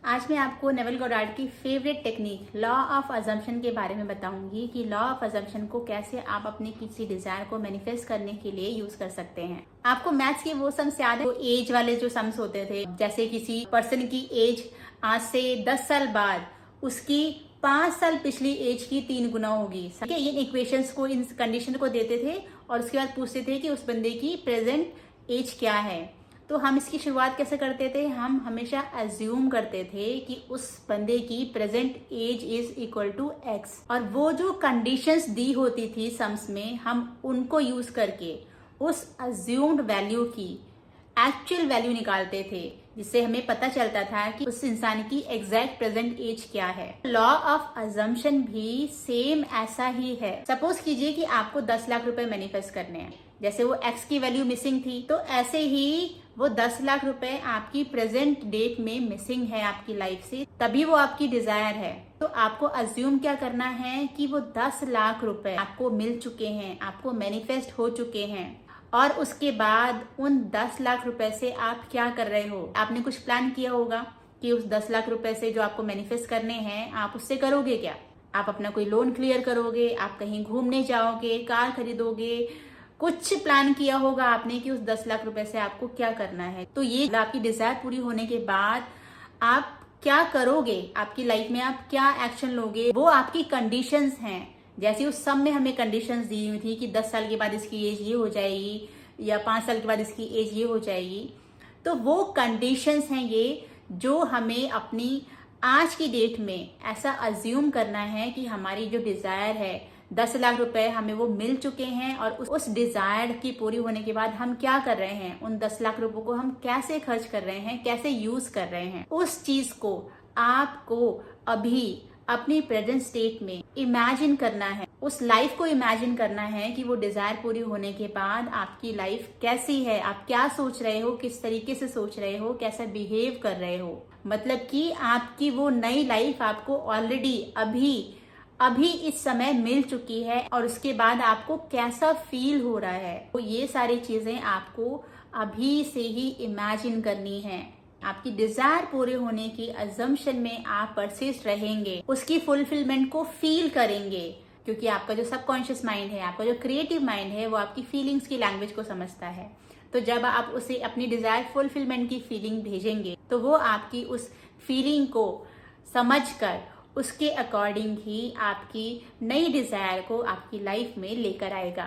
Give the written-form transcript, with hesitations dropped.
आज मैं आपको नेवल गॉडार्ड की favourite technique law of assumption के बारे में बताऊंगी कि लॉ ऑफ अजम्पशन को कैसे आप अपने किसी डिजायर को मैनिफेस्ट करने के लिए यूज कर सकते हैं। आपको मैथ्स के वो सम्स याद है, वो एज वाले जो सम्स होते थे, जैसे किसी पर्सन की एज आज से 10 साल बाद उसकी 5 साल पिछली एज की 3 गुना होगी। इन इक्वेशंस को, इन कंडीशन को देते थे और उसके बाद पूछते थे कि उस बंदे की प्रेजेंट एज क्या है। तो हम इसकी शुरुआत कैसे करते थे? हम हमेशा अज्यूम करते थे कि उस बंदे की present age is equal to X, और वो जो कंडीशंस दी होती थी सम्स में, हम उनको यूज करके उस अज्यूम्ड वैल्यू की एक्चुअल वैल्यू निकालते थे, जिससे हमें पता चलता था कि उस इंसान की एग्जैक्ट प्रेजेंट एज क्या है। लॉ ऑफ अजम्पशन भी सेम ऐसा ही है। सपोज कीजिए कि आपको 10 लाख रुपए मैनिफेस्ट करने हैं। जैसे वो एक्स की वैल्यू मिसिंग थी, तो ऐसे ही वो 10 लाख रुपए आपकी प्रेजेंट डेट में मिसिंग है आपकी लाइफ से, तभी वो आपकी डिजायर है। तो आपको अज्यूम क्या करना है कि वो 10 लाख रुपए आपको मिल चुके हैं, आपको मैनिफेस्ट हो चुके हैं, और उसके बाद उन 10 लाख रुपए से आप क्या कर रहे हो? आपने कुछ प्लान किया होगा कि उस 10 लाख रुपए से जो आपको मैनिफेस्ट करने हैं, आप उससे करोगे क्या? आप अपना कोई लोन क्लियर करोगे, आप कहीं घूमने जाओगे, कार खरीदोगे, कुछ प्लान किया होगा आपने कि उस 10 लाख रुपए से आपको क्या करना है। तो ये आपकी डिजायर पूरी होने के बाद आप क्या करोगे, आपकी लाइफ में आप क्या एक्शन लोगे, वो आपकी कंडीशंस हैं। जैसे उस सब में हमें कंडीशंस दी हुई थी कि 10 साल के बाद इसकी एज ये हो जाएगी या 5 साल के बाद इसकी एज ये हो जाएगी। तो वो कंडीशंस हैं ये, जो हमें अपनी आज की डेट में ऐसा अज्यूम करना है कि हमारी जो डिजायर है 10 लाख रुपए हमें वो मिल चुके हैं, और उस डिजायर की पूरी होने के बाद हम क्या कर रहे हैं, उन 10 लाख रुपए को हम कैसे खर्च कर रहे हैं, कैसे यूज कर रहे हैं। उस चीज को आपको अभी अपनी प्रेजेंट स्टेट में इमेजिन करना है, उस लाइफ को इमेजिन करना है कि वो डिजायर पूरी होने के बाद आपकी लाइफ कैसी है, आप क्या सोच रहे हो, किस तरीके से सोच रहे हो, कैसा बिहेव कर रहे हो। मतलब कि आपकी वो नई लाइफ आपको ऑलरेडी अभी इस समय मिल चुकी है, और उसके बाद आपको कैसा फील हो रहा है। तो ये सारी चीजें आपको अभी से ही इमेजिन करनी है। आपकी डिजायर पूरे होने की अजम्पशन में आप परसिस्ट रहेंगे, उसकी फुलफिलमेंट को फील करेंगे, क्योंकि आपका जो सबकॉन्शियस माइंड है, आपका जो क्रिएटिव माइंड है, वो आपकी फीलिंग्स की लैंग्वेज को समझता है। तो जब आप उसे अपनी डिजायर फुलफिलमेंट की फीलिंग भेजेंगे, तो वो आपकी उस फीलिंग को समझकर उसके अकॉर्डिंग ही आपकी नई डिजायर को आपकी लाइफ में लेकर आएगा।